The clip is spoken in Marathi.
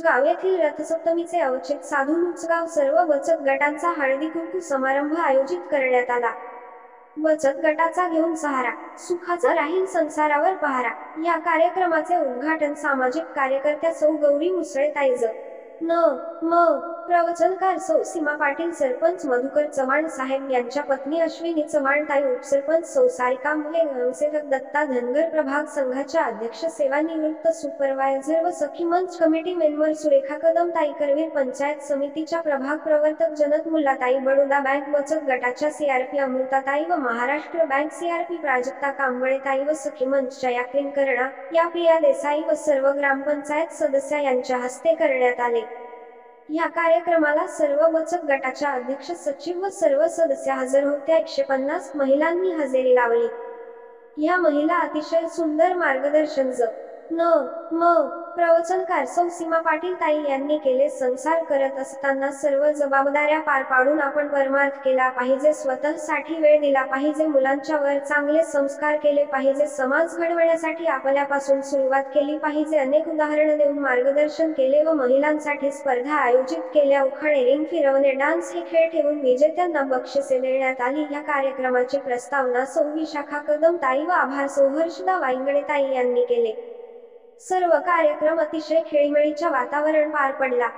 उचगाव येथील रथसप्तमीचे औचित्य साधून उचगाव सर्व बचत गटांचा हळदी कुंकू समारंभ आयोजित करण्यात आला। बचत गटाचा घेऊन सहारा, सुखाचा राहील संसारावर पहारा या कार्यक्रमाचे उद्घाटन सामाजिक कार्यकर्त्या सौ गौरी मुसळे ताई ज. न. म. प्रवचनकार सौ सीमा पाटील, सरपंच मधुकर चव्हाण साहेब यांच्या पत्नी अश्विनी चव्हाण ताई, उपसरपंच सौ सारिका मुले, ग्रामसेवक दत्ता धनगर, प्रभाग संघाच्या अध्यक्ष सेवानिवृत्त सुपरवायझर व सखी मंच कमिटी मेंबर सुरेखा कदम ताई, करवीर पंचायत समितीच्या प्रभाग प्रवर्तक जनत मुल्लाताई, बडोदा बँक बचत गटाच्या सीआरपी अमृताताई व महाराष्ट्र बँक सीआरपी प्राजक्ता कांबळेताई व सखी मंचच्या याक्रीन करणा या प्रिया देसाई व सर्व ग्रामपंचायत सदस्या यांच्या हस्ते करण्यात आले। या कार्यक्रमाला सर्व बचत गटाच्या अध्यक्ष, सचिव व सर्व सदस्य हजर होत्या। 150 महिलांनी हजेरी लावली। या महिला अतिशय सुंदर मार्गदर्शन ज. न. म. प्रवचनकार सौ सीमा पाटील ताई यांनी केले। संसार करत असताना सर्व जबाबदाऱ्या पार पाडून आपण परमार्थ केला पाहिजे, स्वतःसाठी वेळ दिला पाहिजे, मुलांच्या वर चांगले संस्कार केले पाहिजे, समाज घडवण्यासाठी आपल्यापासून सुरुवात केली पाहिजे। अनेक उदाहरण देऊन मार्गदर्शन केले व महिलांसाठी स्पर्धा आयोजित केल्या। उखाणे, रिंग फिरवणे, डान्स हे खेळ ठेवून विजेत्यांना बक्षिसे देण्यात आली। या कार्यक्रमाची प्रस्तावना सौ विशाखा कदम ताई व आभार सौ हर्षदा वायंगडे ताई यांनी केले। सर्व कार्यक्रम अतिशय खेळीमेळीच्या वातावरण पार पडला।